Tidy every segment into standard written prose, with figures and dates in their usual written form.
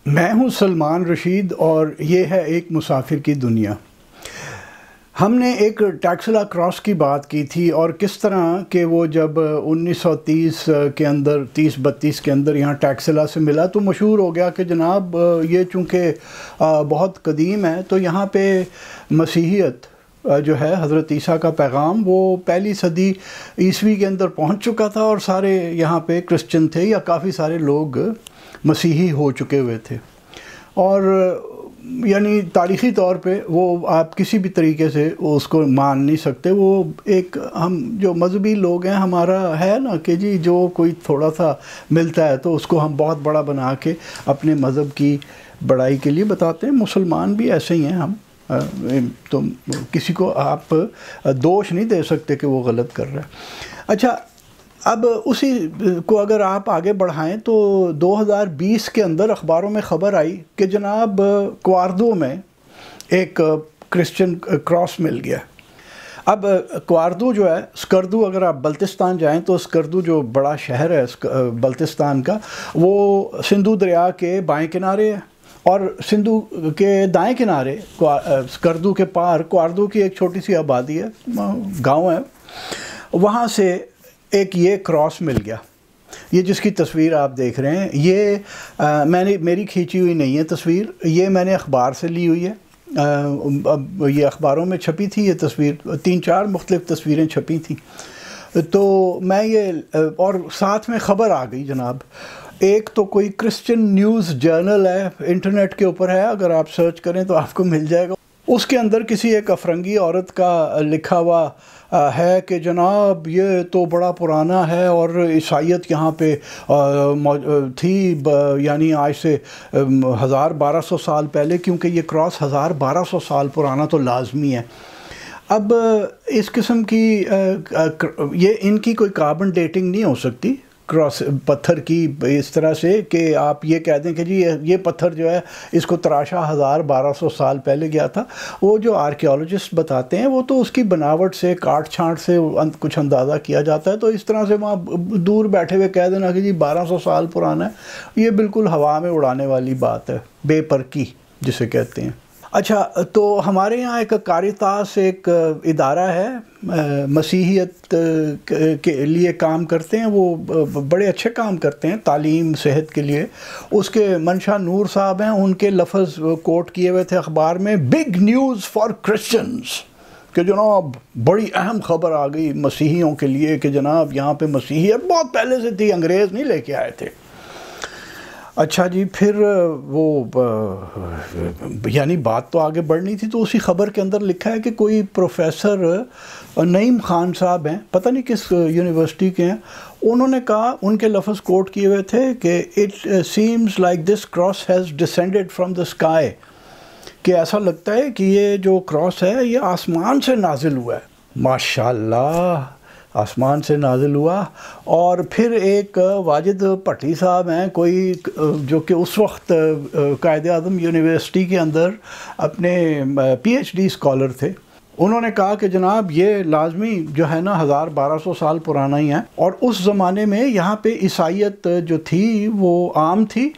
میں ہوں سلمان رشید اور یہ ہے ایک مسافر کی دنیا۔ ہم نے ایک ٹیکسلا کراس کی بات کی تھی اور کس طرح کہ وہ جب 1930 کے اندر 30-32 کے اندر یہاں ٹیکسلا سے ملا تو مشہور ہو گیا کہ جناب یہ چونکہ بہت قدیم ہے تو یہاں پہ مسیحیت جو ہے حضرت عیسیٰ کا پیغام وہ پہلی صدی عیسوی کے اندر پہنچ چکا تھا اور سارے یہاں پہ کرسچن تھے یا کافی سارے لوگ مسیحی ہو چکے ہوئے تھے، اور یعنی تاریخی طور پہ وہ آپ کسی بھی طریقے سے اس کو مان نہیں سکتے۔ وہ ایک ہم جو مذہبی لوگ ہیں ہمارا ہے نا کہ جی جو کوئی تھوڑا سا ملتا ہے تو اس کو ہم بہت بڑا بنا کے اپنے مذہب کی بڑائی کے لیے بتاتے ہیں۔ مسلمان بھی ایسے ہی ہیں، ہم تو کسی کو آپ دوش نہیں دے سکتے کہ وہ غلط کر رہا ہے۔ اچھا، اب اسی کو اگر آپ آگے بڑھائیں تو 2020 کے اندر اخباروں میں خبر آئی کہ جناب کواردو میں ایک کرسچن کراس مل گیا۔ اب کواردو جو ہے، اسکردو، اگر آپ بلتستان جائیں تو اسکردو جو بڑا شہر ہے بلتستان کا، وہ سندھو دریا کے بائیں کنارے ہے، اور سندھو کے دائیں کنارے اسکردو کے پار کواردو کی ایک چھوٹی سی آبادی ہے، گاؤں ہے، وہاں سے ایک یہ کراس مل گیا۔ یہ جس کی تصویر آپ دیکھ رہے ہیں، یہ میری کھینچی ہوئی نہیں ہے تصویر، یہ میں نے اخبار سے لی ہوئی ہے۔ یہ اخباروں میں چھپی تھی یہ تصویر، 3-4 مختلف تصویریں چھپی تھیں، تو میں یہ اور ساتھ میں خبر آ گئی جناب۔ ایک تو کوئی کرسچن نیوز جرنل ہے، انٹرنیٹ کے اوپر ہے، اگر آپ سرچ کریں تو آپ کو مل جائے گا۔ اس کے اندر کسی ایک افرنگی عورت کا لکھا ہوا ہے کہ جناب یہ تو بڑا پرانا ہے اور عیسائیت یہاں پہ تھی، یعنی آج سے 1200 سال پہلے، کیونکہ یہ کراس 1200 سال پرانا تو لازمی ہے۔ اب اس قسم کی یہ ان کی کوئی کاربن ڈیٹنگ نہیں ہو سکتی کراس پتھر کی اس طرح سے کہ آپ یہ کہہ دیں کہ جی یہ پتھر جو ہے اس کو تراشا 1200 سال پہلے گیا تھا۔ وہ جو آرکیالوجسٹ بتاتے ہیں وہ تو اس کی بناوٹ سے، کاٹ چھانٹ سے کچھ اندازہ کیا جاتا ہے، تو اس طرح سے وہاں دور بیٹھے ہوئے کہہ دینا کہ جی 1200 سال پرانا ہے، یہ بالکل ہوا میں اڑانے والی بات ہے، بے پرکی جسے کہتے ہیں۔ اچھا، تو ہمارے یہاں ایک کاریتاس ایک ادارہ ہے، مسیحیت کے لیے کام کرتے ہیں، وہ بڑے اچھے کام کرتے ہیں تعلیم صحت کے لیے۔ اس کے منشا نور صاحب ہیں، ان کے لفظ کوٹ کیے ہوئے تھے اخبار میں، بگ نیوز فار کرسچنز، کہ جناب بڑی اہم خبر آ گئی مسیحیوں کے لیے کہ جناب یہاں پہ مسیحیت بہت پہلے سے تھی، انگریز نہیں لے کے آئے تھے۔ اچھا جی، پھر وہ یعنی بات تو آگے بڑھنی تھی، تو اسی خبر کے اندر لکھا ہے کہ کوئی پروفیسر نعیم خان صاحب ہیں، پتہ نہیں کس یونیورسٹی کے ہیں، انہوں نے کہا، ان کے لفظ کوٹ کیے ہوئے تھے کہ it seems like this cross has descended from the sky, کہ ایسا لگتا ہے کہ یہ جو کراس ہے یہ آسمان سے نازل ہوا ہے۔ ماشاءاللہ، آسمان سے نازل ہوا۔ اور پھر ایک واجد بھٹی صاحب ہیں، کوئی جو کہ اس وقت قائد اعظم یونیورسٹی کے اندر اپنے پی ایچ ڈی اسکالر تھے، انہوں نے کہا کہ جناب یہ لازمی جو ہے نا 1200 سال پرانا ہی ہے، اور اس زمانے میں یہاں پہ عیسائیت جو تھی وہ عام تھی،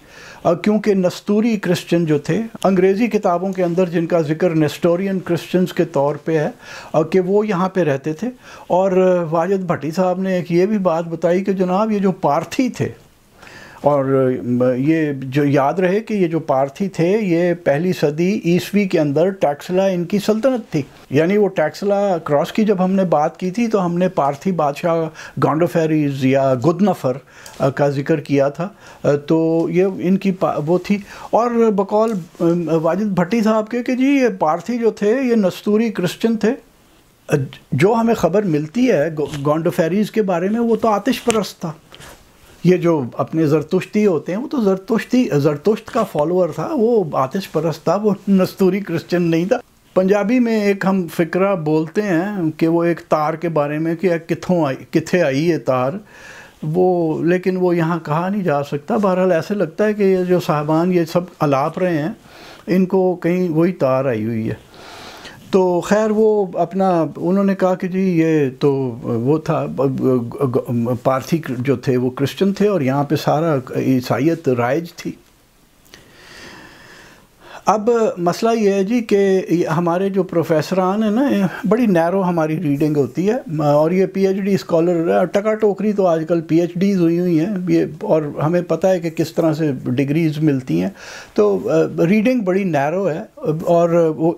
کیونکہ نستوری کرسچن جو تھے انگریزی کتابوں کے اندر جن کا ذکر نیسٹورین کرسچنز کے طور پہ ہے کہ وہ یہاں پہ رہتے تھے۔ اور واجد بھٹی صاحب نے ایک یہ بھی بات بتائی کہ جناب یہ جو پارتھی تھے، اور یہ جو یاد رہے کہ یہ جو پارتھی تھے یہ پہلی صدی عیسوی کے اندر ٹیکسلا ان کی سلطنت تھی، یعنی وہ ٹیکسلا کراس کی جب ہم نے بات کی تھی تو ہم نے پارتھی بادشاہ گانڈوفیریز یا گدنفر کا ذکر کیا تھا، تو یہ ان کی وہ تھی۔ اور بقول واجد بھٹی صاحب کے کہ جی یہ پارتھی جو تھے یہ نستوری کرسچن تھے۔ جو ہمیں خبر ملتی ہے گانڈوفیریز کے بارے میں وہ تو آتش پرست تھا، یہ جو اپنے زرتشتی ہوتے ہیں وہ تو زرتشت کا فالوور تھا، وہ آتش پرست تھا، وہ نستوری کرسچن نہیں تھا۔ پنجابی میں ایک ہم فقرہ بولتے ہیں کہ وہ ایک تار کے بارے میں کہ کتھے آئی یہ تار، وہ لیکن وہ یہاں کہا نہیں جا سکتا۔ بہرحال ایسے لگتا ہے کہ یہ جو صاحبان یہ سب الاپ رہے ہیں ان کو کہیں وہی تار آئی ہوئی ہے۔ تو خیر وہ اپنا انہوں نے کہا کہ جی یہ تو وہ تھا، پارتھی جو تھے وہ کرسچن تھے اور یہاں پہ سارا عیسائیت رائج تھی۔ اب مسئلہ یہ ہے جی کہ ہمارے جو پروفیسران ہیں نا، بڑی نیرو ہماری ریڈنگ ہوتی ہے، اور یہ پی ایچ ڈی اسکالر ٹکا ٹوکری تو آج کل پی ایچ ڈیز ہوئی ہیں یہ، اور ہمیں پتہ ہے کہ کس طرح سے ڈگریز ملتی ہیں، تو ریڈنگ بڑی نیرو ہے، اور وہ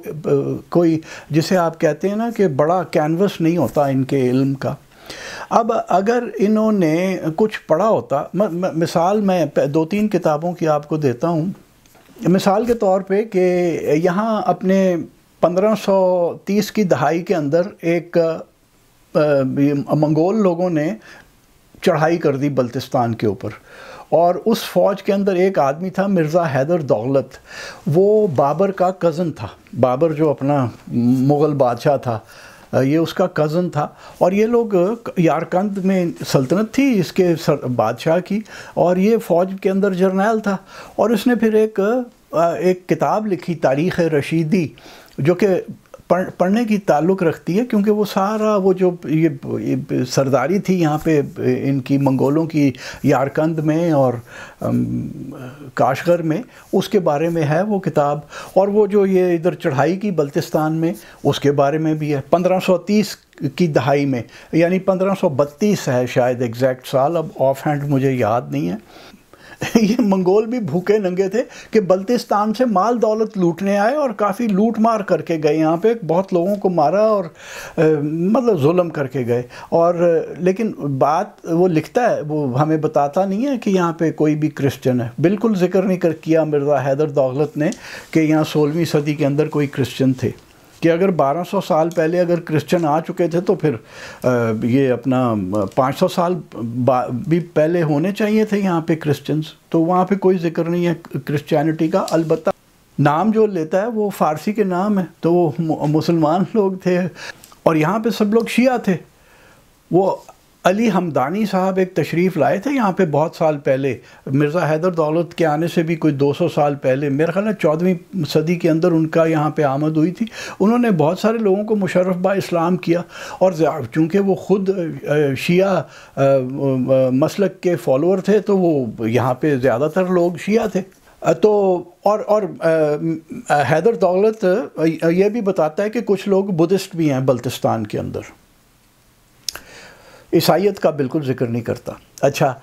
کوئی جسے آپ کہتے ہیں نا کہ بڑا کینوس نہیں ہوتا ان کے علم کا۔ اب اگر انہوں نے کچھ پڑھا ہوتا، مثال میں 2-3 کتابوں کی آپ کو دیتا ہوں، مثال کے طور پہ کہ یہاں اپنے 1530 کی دہائی کے اندر ایک منگول لوگوں نے چڑھائی کر دی بلتستان کے اوپر، اور اس فوج کے اندر ایک آدمی تھا مرزا حیدر دولت، وہ بابر کا کزن تھا، بابر جو اپنا مغل بادشاہ تھا یہ اس کا کزن تھا، اور یہ لوگ یارکند میں سلطنت تھی اس کے بادشاہ کی، اور یہ فوج کے اندر جرنیل تھا، اور اس نے پھر ایک کتاب لکھی تاریخ رشیدی، جو کہ پڑھنے کی تعلق رکھتی ہے، کیونکہ وہ سارا وہ جو یہ سرداری تھی یہاں پہ ان کی منگولوں کی یارکند میں اور کاشغر میں، اس کے بارے میں ہے وہ کتاب، اور وہ جو یہ ادھر چڑھائی کی بلتستان میں اس کے بارے میں بھی ہے 1530 کی دہائی میں، یعنی 1532 ہے شاید ایگزیکٹ سال، اب آف ہینڈ مجھے یاد نہیں ہے۔ یہ منگول بھی بھوکے ننگے تھے کہ بلتستان سے مال دولت لوٹنے آئے، اور کافی لوٹ مار کر کے گئے، یہاں پہ بہت لوگوں کو مارا اور مطلب ظلم کر کے گئے، اور لیکن بات وہ لکھتا ہے، وہ ہمیں بتاتا نہیں ہے کہ یہاں پہ کوئی بھی کرسچن ہے، بالکل ذکر نہیں کیا مرزا حیدر دولت نے کہ یہاں 16ویں صدی کے اندر کوئی کرسچن تھے، کہ اگر 1200 سال پہلے اگر کرسچن آ چکے تھے تو پھر یہ اپنا 500 سال بھی پہلے ہونے چاہیے تھے یہاں پہ کرسچنز، تو وہاں پہ کوئی ذکر نہیں ہے کرسچینٹی کا، البتہ نام جو لیتا ہے وہ فارسی کے نام ہے، تو وہ مسلمان لوگ تھے، اور یہاں پہ سب لوگ شیعہ تھے۔ وہ علی حمدانی صاحب ایک تشریف لائے تھے یہاں پہ بہت سال پہلے، مرزا حیدر دولت کے آنے سے بھی کوئی 200 سال پہلے، میرا خیال ہے 14ویں صدی کے اندر ان کا یہاں پہ آمد ہوئی تھی۔ انہوں نے بہت سارے لوگوں کو مشرف با اسلام کیا، اور چونکہ وہ خود شیعہ مسلک کے فالوور تھے تو وہ یہاں پہ زیادہ تر لوگ شیعہ تھے۔ تو اور حیدر دولت یہ بھی بتاتا ہے کہ کچھ لوگ بدھسٹ بھی ہیں بلتستان کے اندر، عیسائیت کا بالکل ذکر نہیں کرتا۔ اچھا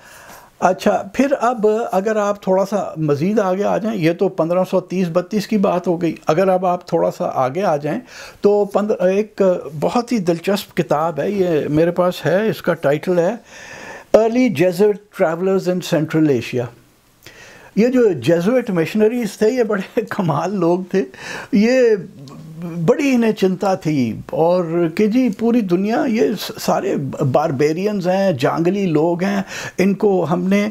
پھر اب اگر آپ تھوڑا سا مزید آگے آ جائیں، یہ تو 1530-32 کی بات ہو گئی، اگر اب آپ تھوڑا سا آگے آ جائیں تو ایک بہت ہی دلچسپ کتاب ہے، یہ میرے پاس ہے، اس کا ٹائٹل ہے early Jesuit travellers in Central Asia. یہ جو جیزوٹ مشنریز تھے یہ بڑے کمال لوگ تھے، یہ بڑی انہیں چنتا تھی، اور کہ جی پوری دنیا یہ سارے باربیرینز ہیں، جانگلی لوگ ہیں، ان کو ہم نے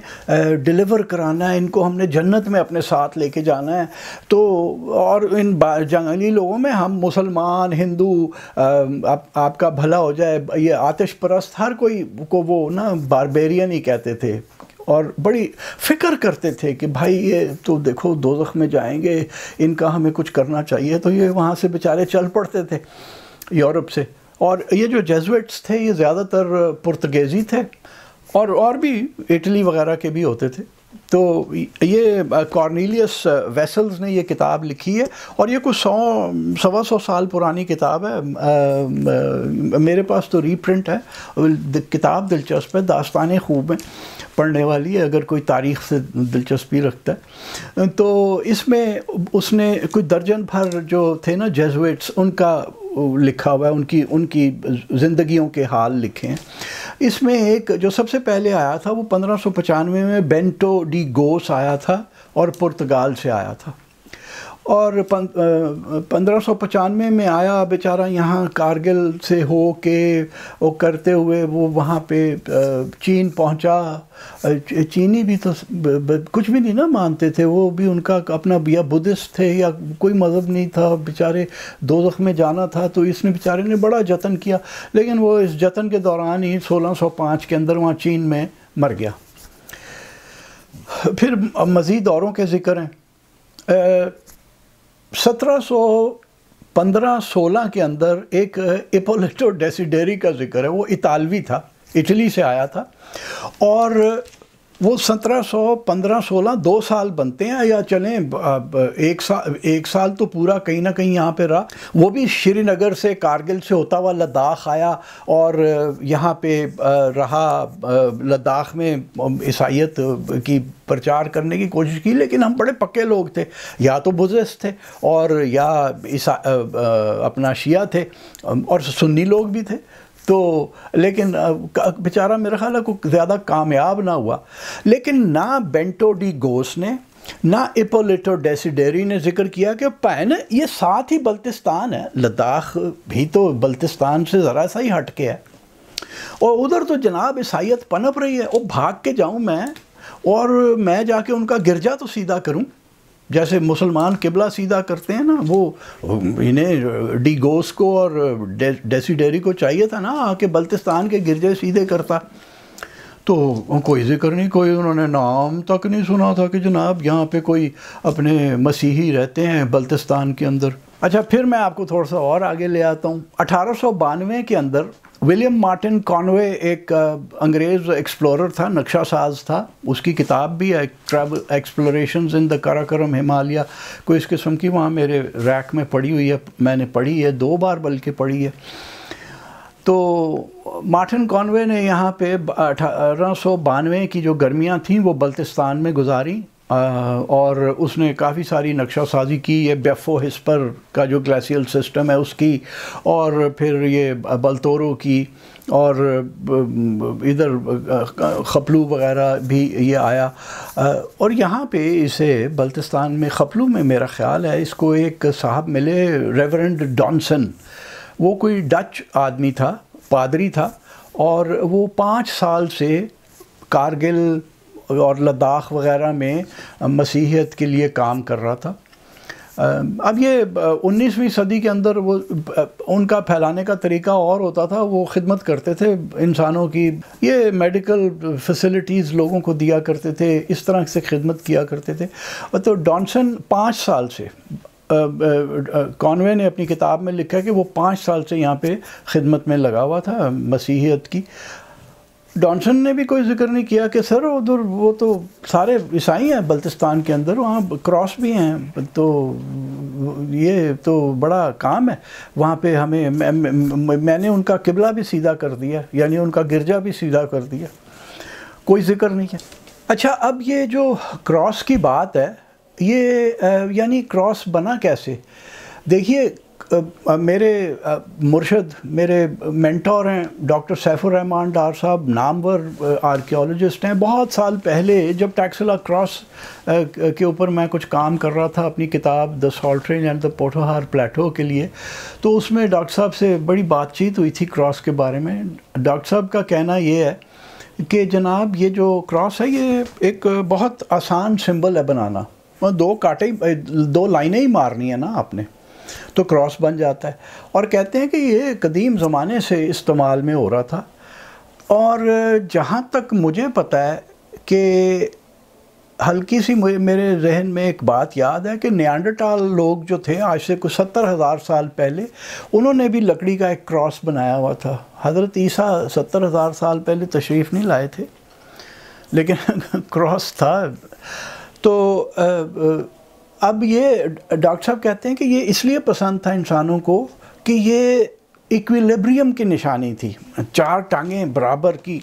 ڈیلیور کرانا ہے، ان کو ہم نے جنت میں اپنے ساتھ لے کے جانا ہے، تو اور ان جانگلی لوگوں میں ہم مسلمان، ہندو، آپ کا بھلا ہو جائے، یہ آتش پرست، ہر کوئی کو وہ نا باربیرین ہی کہتے تھے، اور بڑی فکر کرتے تھے کہ بھائی یہ تو دیکھو دوزخ میں جائیں گے، ان کا ہمیں کچھ کرنا چاہیے، تو یہ وہاں سے بیچارے چل پڑتے تھے یورپ سے۔ اور یہ جو جیزویٹس تھے یہ زیادہ تر پرتگیزی تھے، اور بھی اٹلی وغیرہ کے بھی ہوتے تھے۔ تو یہ کارنیلیس ویسلز نے یہ کتاب لکھی ہے، اور یہ کوئی 100-125 سال پرانی کتاب ہے، میرے پاس تو ری پرنٹ ہے، کتاب دلچسپ ہے، داستانیں خوب ہیں، پڑھنے والی ہے اگر کوئی تاریخ سے دلچسپی رکھتا ہے۔ تو اس میں اس نے کوئی درجن بھر جو تھے نا جیزویٹس، ان کا لکھا ہوا ہے، ان کی زندگیوں کے حال لکھے ہیں۔ اس میں ایک جو سب سے پہلے آیا تھا وہ 1595 میں بینٹو ڈی گوس آیا تھا، اور پرتگال سے آیا تھا، اور 1595 میں آیا بیچارہ یہاں کارگل سے ہو کے وہ کرتے ہوئے وہ وہاں پہ چین پہنچا۔ چینی بھی تو کچھ بھی نہیں نا مانتے تھے، وہ بھی ان کا اپنا یا بدھسٹ تھے یا کوئی مذہب نہیں تھا، بیچارے دوزخ میں جانا تھا، تو اس نے بیچارے نے بڑا جتن کیا، لیکن وہ اس جتن کے دوران ہی 1605 کے اندر وہاں چین میں مر گیا۔ پھر مزید اوروں کے ذکر ہیں، 1715-16 کے اندر ایک ایپولیٹو ڈیسیڈیری کا ذکر ہے، وہ اطالوی تھا، اٹلی سے آیا تھا، اور وہ 1715-16 2 سال بنتے ہیں یا چلیں 1 سال تو پورا کہیں نہ کہیں یہاں پہ رہا. وہ بھی شری نگر سے کارگل سے ہوتا ہوا لداخ آیا اور یہاں پہ رہا. لداخ میں عیسائیت کی پرچار کرنے کی کوشش کی، لیکن ہم بڑے پکے لوگ تھے، یا تو بدھسٹ تھے اور یا اپنا شیعہ تھے اور سنی لوگ بھی تھے. تو لیکن بیچارہ میرا خیال ہے کوئی زیادہ کامیاب نہ ہوا. لیکن نہ بینٹو ڈی گوس نے نہ ایپولیٹو ڈیسیڈیری نے ذکر کیا کہ پائن یہ ساتھ ہی بلتستان ہے، لداخ بھی تو بلتستان سے ذرا سا ہی ہٹ کے ہے، اور ادھر تو جناب عیسائیت پنپ رہی ہے. وہ بھاگ کے جاؤں میں اور میں جا کے ان کا گرجا تو سیدھا کروں، جیسے مسلمان قبلہ سیدھا کرتے ہیں نا. وہ انہیں ڈی گوس کو اور ڈیسیڈیری کو چاہیے تھا نا آ کے بلتستان کے گرجے سیدھے کرتا. تو کوئی ذکر نہیں، کوئی انہوں نے نام تک نہیں سنا تھا کہ جناب یہاں پہ کوئی اپنے مسیحی رہتے ہیں بلتستان کے اندر. اچھا پھر میں آپ کو تھوڑا سا اور آگے لے آتا ہوں. 1892 کے اندر ولیم مارٹن کانوے ایک انگریز ایکسپلورر تھا، نقشہ ساز تھا. اس کی کتاب بھی ہے ٹریول ایکسپلوریشنز ان دا کراکرم ہمالیہ، کوئی اس قسم کی وہاں میرے ریک میں پڑی ہوئی ہے، میں نے پڑھی ہے 2 بار بلکہ پڑھی ہے. تو مارٹن کانوے نے یہاں پہ 1892 کی جو گرمیاں تھیں وہ بلتستان میں گزاری، اور اس نے کافی ساری نقشہ سازی کی. یہ بیفو ہسپر کا جو گلیشیل سسٹم ہے اس کی، اور پھر یہ بلتورو کی، اور ادھر خپلو وغیرہ بھی یہ آیا. اور یہاں پہ اسے بلتستان میں خپلو میں میرا خیال ہے اس کو ایک صاحب ملے، ریورنڈ ڈانسن. وہ کوئی ڈچ آدمی تھا، پادری تھا، اور وہ 5 سال سے کارگل اور لداخ وغیرہ میں مسیحیت کے لیے کام کر رہا تھا. اب یہ 19ویں صدی کے اندر وہ ان کا پھیلانے کا طریقہ اور ہوتا تھا. وہ خدمت کرتے تھے انسانوں کی، یہ میڈیکل فیسلٹیز لوگوں کو دیا کرتے تھے، اس طرح سے خدمت کیا کرتے تھے. تو ڈانسن 5 سال سے، کانوے نے اپنی کتاب میں لکھا کہ وہ 5 سال سے یہاں پہ خدمت میں لگا ہوا تھا مسیحیت کی. ڈانسن نے بھی کوئی ذکر نہیں کیا کہ سر ادھر وہ تو سارے عیسائی ہیں بلتستان کے اندر، وہاں کراس بھی ہیں، تو یہ تو بڑا کام ہے وہاں پہ ہمیں. میں نے ان کا قبلہ بھی سیدھا کر دیا، یعنی ان کا گرجا بھی سیدھا کر دیا، کوئی ذکر نہیں ہے. اچھا اب یہ جو کراس کی بات ہے، یہ یعنی کراس بنا کیسے؟ دیکھیے میرے مرشد، میرے مینٹور ہیں ڈاکٹر سیف الرحمان ڈار صاحب، نامور آرکیولوجسٹ ہیں. بہت سال پہلے جب ٹیکسلا کراس کے اوپر میں کچھ کام کر رہا تھا اپنی کتاب دا سالٹرین اینڈ دا پوٹوہار پلیٹو کے لیے، تو اس میں ڈاکٹر صاحب سے بڑی بات چیت ہوئی تھی کراس کے بارے میں. ڈاکٹر صاحب کا کہنا یہ ہے کہ جناب یہ جو کراس ہے یہ ایک بہت آسان سمبل ہے بنانا، 2 لائنیں ہی مارنی ہے نا آپ نے تو کراس بن جاتا ہے. اور کہتے ہیں کہ یہ قدیم زمانے سے استعمال میں ہو رہا تھا. اور جہاں تک مجھے پتہ ہے کہ ہلکی سی میرے ذہن میں ایک بات یاد ہے کہ نیانڈرٹال لوگ جو تھے آج سے کچھ 70,000 سال پہلے، انہوں نے بھی لکڑی کا ایک کراس بنایا ہوا تھا. حضرت عیسیٰ 70,000 سال پہلے تشریف نہیں لائے تھے، لیکن کراس تھا. تو اب یہ ڈاکٹر صاحب کہتے ہیں کہ یہ اس لیے پسند تھا انسانوں کو کہ یہ ایکویلیبریم کی نشانی تھی، 4 ٹانگیں برابر کی،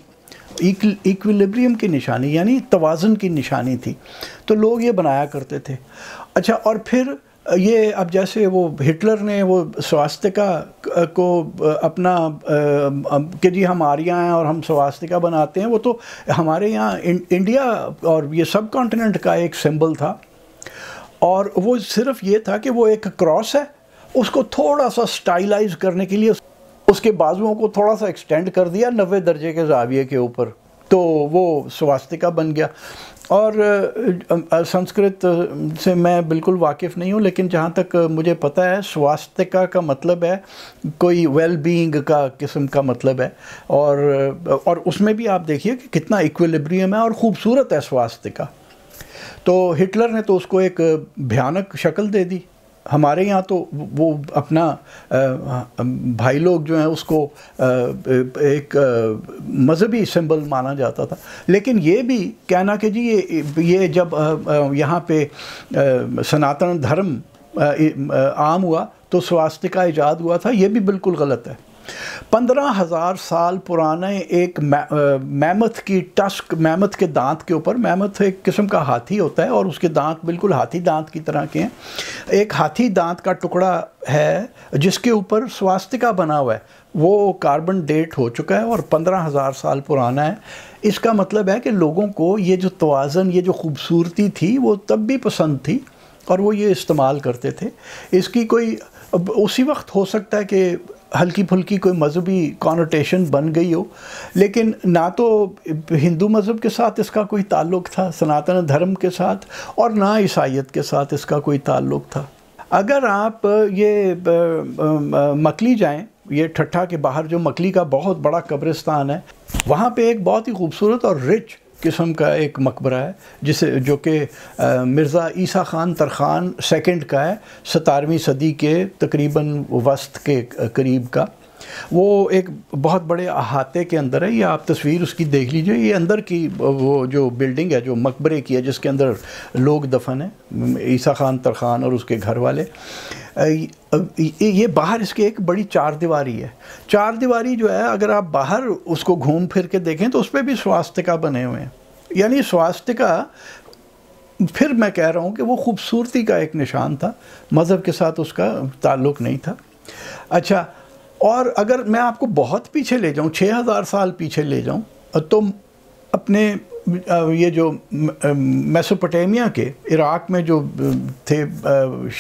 ایکویلیبریم کی نشانی یعنی توازن کی نشانی تھی، تو لوگ یہ بنایا کرتے تھے. اچھا اور پھر یہ اب جیسے وہ ہٹلر نے وہ سواستکا کو اپنا کہ جی ہم آریہ ہیں اور ہم سواستکا بناتے ہیں، وہ تو ہمارے یہاں انڈیا اور یہ سب کانٹیننٹ کا ایک سمبل تھا. اور وہ صرف یہ تھا کہ وہ ایک کراس ہے، اس کو تھوڑا سا سٹائلائز کرنے کے لیے اس کے بازوؤں کو تھوڑا سا ایکسٹینڈ کر دیا 90 درجے کے زاویے کے اوپر، تو وہ سواستکا بن گیا. اور سنسکرت سے میں بالکل واقف نہیں ہوں، لیکن جہاں تک مجھے پتہ ہے سواستکا کا مطلب ہے کوئی ویل بینگ کا قسم کا مطلب ہے. اور اس میں بھی آپ دیکھیے کہ کتنا ایکویلیبریم ہے اور خوبصورت ہے سواستکا. تو ہٹلر نے تو اس کو ایک بھیانک شکل دے دی ہمارے یہاں تو وہ اپنا بھائی لوگ جو ہیں اس کو ایک مذہبی سمبل مانا جاتا تھا، لیکن یہ بھی کہنا کہ جی یہ جب یہاں پہ سناتن دھرم عام ہوا تو سواستکا ایجاد ہوا تھا، یہ بھی بالکل غلط ہے۔ 15,000 سال پرانے ایک میمتھ کی ٹسک، میمتھ کے دانت کے اوپر، میمتھ ایک قسم کا ہاتھی ہوتا ہے اور اس کے دانت بالکل ہاتھی دانت کی طرح کے ہیں، ایک ہاتھی دانت کا ٹکڑا ہے جس کے اوپر سواستکا بنا ہوا ہے، وہ کاربن ڈیٹ ہو چکا ہے اور 15,000 سال پرانا ہے۔ اس کا مطلب ہے کہ لوگوں کو یہ جو توازن، یہ جو خوبصورتی تھی وہ تب بھی پسند تھی اور وہ یہ استعمال کرتے تھے۔ اس کی کوئی اسی وقت ہو سکتا ہے کہ ہلکی پھلکی کوئی مذہبی کانوٹیشن بن گئی ہو، لیکن نہ تو ہندو مذہب کے ساتھ اس کا کوئی تعلق تھا، سناتن دھرم کے ساتھ، اور نہ عیسائیت کے ساتھ اس کا کوئی تعلق تھا۔ اگر آپ یہ مکلی جائیں، یہ ٹھٹھا کے باہر جو مکلی کا بہت بڑا قبرستان ہے، وہاں پہ ایک بہت ہی خوبصورت اور رچ قسم کا ایک مقبرہ ہے جو کہ مرزا عیسیٰ خان ترخان سیکنڈ کا ہے، 17ویں صدی کے تقریباً وسط کے قریب کا۔ وہ ایک بہت بڑے احاطے کے اندر ہے، یہ آپ تصویر اس کی دیکھ لیجئے، یہ اندر کی وہ جو بلڈنگ ہے جو مقبرے کی ہے جس کے اندر لوگ دفن ہیں، عیسیٰ خان ترخان اور اس کے گھر والے۔ یہ باہر اس کے ایک بڑی چار دیواری ہے، چار دیواری جو ہے اگر آپ باہر اس کو گھوم پھر کے دیکھیں تو اس پہ بھی سواستکا بنے ہوئے ہیں، یعنی سواستکا پھر میں کہہ رہا ہوں کہ وہ خوبصورتی کا ایک نشان تھا، مذہب کے ساتھ اس کا تعلق نہیں تھا۔ اچھا، اور اگر میں آپ کو بہت پیچھے لے جاؤں، 6,000 سال پیچھے لے جاؤں، تو اپنے یہ جو میسوپوٹیمیا کے عراق میں جو تھے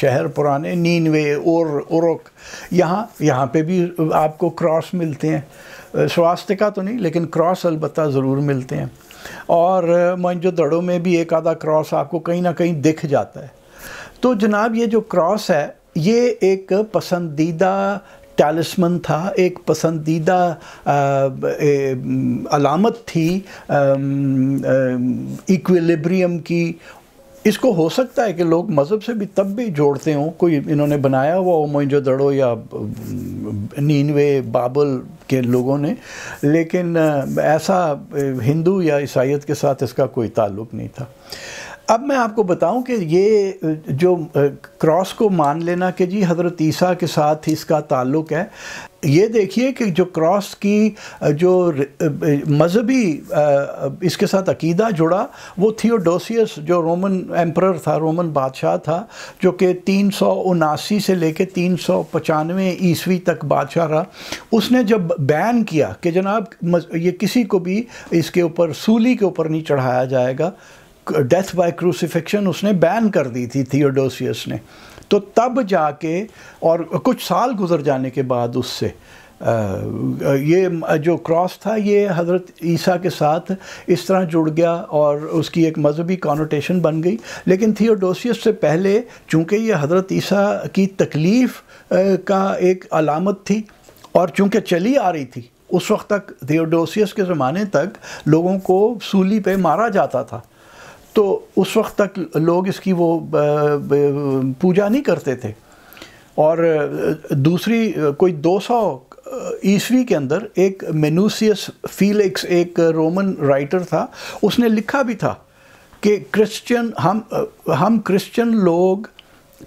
شہر پرانے، نینوے اور اورک، یہاں پہ بھی آپ کو کراس ملتے ہیں، سواستکا تو نہیں لیکن کراس البتہ ضرور ملتے ہیں، اور موئنجو دڑو میں بھی ایک آدھا کراس آپ کو کہیں نہ کہیں دکھ جاتا ہے۔ تو جناب یہ جو کراس ہے یہ ایک پسندیدہ ٹیلسمن تھا، ایک پسندیدہ علامت تھی ایکویلیبریم کی۔ اس کو ہو سکتا ہے کہ لوگ مذہب سے بھی تب بھی جوڑتے ہوں، کوئی انہوں نے بنایا ہوا موئنجو دڑو یا نینوے بابل کے لوگوں نے، لیکن ایسا ہندو یا عیسائیت کے ساتھ اس کا کوئی تعلق نہیں تھا۔ اب میں آپ کو بتاؤں کہ یہ جو کراس کو مان لینا کہ جی حضرت عیسیٰ کے ساتھ اس کا تعلق ہے، یہ دیکھیے کہ جو کراس کی جو مذہبی اس کے ساتھ عقیدہ جڑا وہ تھیوڈوسیس جو رومن ایمپرر تھا، رومن بادشاہ تھا، جو کہ 379 سے لے کے 395 عیسوی تک بادشاہ رہا۔ اس نے جب بین کیا کہ جناب یہ کسی کو بھی اس کے اوپر سولی کے اوپر نہیں چڑھایا جائے گا، ڈیتھ بائی کروسیفکشن اس نے بین کر دی تھی تھیوڈوسیس نے، تو تب جا کے اور کچھ سال گزر جانے کے بعد اس سے یہ جو کراس تھا یہ حضرت عیسیٰ کے ساتھ اس طرح جڑ گیا اور اس کی ایک مذہبی کانوٹیشن بن گئی۔ لیکن تھیوڈوسیس سے پہلے چونکہ یہ حضرت عیسیٰ کی تکلیف کا ایک علامت تھی اور چونکہ چلی آ رہی تھی، اس وقت تک تھیوڈوسیس کے زمانے تک لوگوں کو سولی پہ مارا جاتا تھا، تو اس وقت تک لوگ اس کی وہ پوجا نہیں کرتے تھے۔ اور دوسری کوئی 200 عیسوی کے اندر ایک مینوسیس فیلکس ایک رومن رائٹر تھا، اس نے لکھا بھی تھا کہ ہم کرسچن لوگ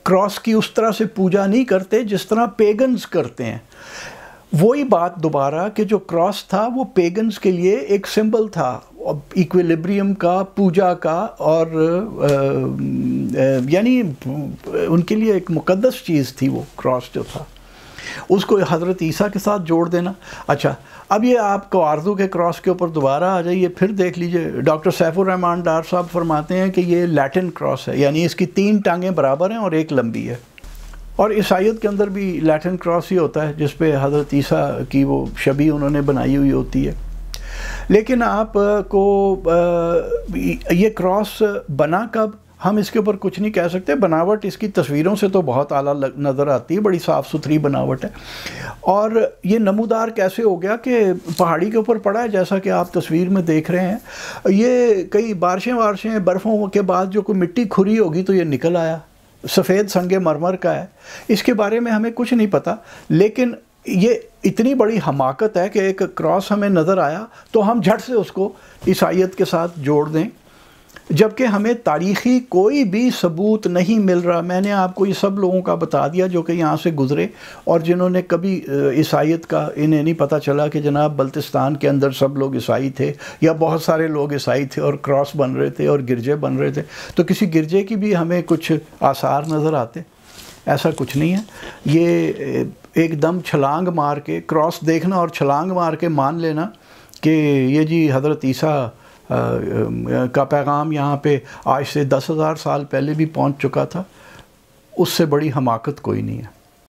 کراس کی اس طرح سے پوجا نہیں کرتے جس طرح پیگنز کرتے ہیں۔ وہی بات دوبارہ کہ جو کراس تھا وہ پیگنز کے لیے ایک سمبل تھا ایکویلیبریم کا، پوجا کا، اور یعنی ان کے لیے ایک مقدس چیز تھی وہ کراس جو تھا، اس کو حضرت عیسیٰ کے ساتھ جوڑ دینا۔ اچھا، اب یہ آپ کو آرزو کے کراس کے اوپر دوبارہ آ جائیے، پھر دیکھ لیجئے، ڈاکٹر سیف الرحمن ڈار صاحب فرماتے ہیں کہ یہ لیٹن کراس ہے، یعنی اس کی 3 ٹانگیں برابر ہیں اور ایک لمبی ہے، اور عیسائیت کے اندر بھی لیٹن کراس ہی ہوتا ہے جس پہ حضرت عیسیٰ کی وہ شبیہ انہوں نے بنائی ہوئی ہوتی ہے۔ لیکن آپ کو یہ کراس بنا کب، ہم اس کے اوپر کچھ نہیں کہہ سکتے، بناوٹ اس کی تصویروں سے تو بہت اعلیٰ نظر آتی ہے، بڑی صاف ستھری بناوٹ ہے، اور یہ نمودار کیسے ہو گیا کہ پہاڑی کے اوپر پڑا ہے جیسا کہ آپ تصویر میں دیکھ رہے ہیں، یہ کئی بارشیں برفوں کے بعد جو کوئی مٹی کھری ہوگی تو یہ نکل آیا، سفید سنگ مرمر کا ہے، اس کے بارے میں ہمیں کچھ نہیں پتہ، لیکن یہ اتنی بڑی حماقت ہے کہ ایک کراس ہمیں نظر آیا تو ہم جھٹ سے اس کو عیسائیت کے ساتھ جوڑ دیں، جبکہ ہمیں تاریخی کوئی بھی ثبوت نہیں مل رہا۔ میں نے آپ کو یہ سب لوگوں کا بتا دیا جو کہ یہاں سے گزرے اور جنہوں نے کبھی عیسائیت کا انہیں نہیں پتہ چلا کہ جناب بلتستان کے اندر سب لوگ عیسائی تھے یا بہت سارے لوگ عیسائی تھے اور کراس بن رہے تھے اور گرجے بن رہے تھے، تو کسی گرجے کی بھی ہمیں کچھ آثار نظر آتے، ایسا کچھ نہیں ہے۔ یہ ایک دم چھلانگ مار کے کراس دیکھنا اور چھلانگ مار کے مان لینا کہ یہ جی حضرت عیسیٰ کا پیغام یہاں پہ آج سے 10,000 سال پہلے بھی پہنچ چکا تھا، اس سے بڑی حماقت کوئی نہیں ہے۔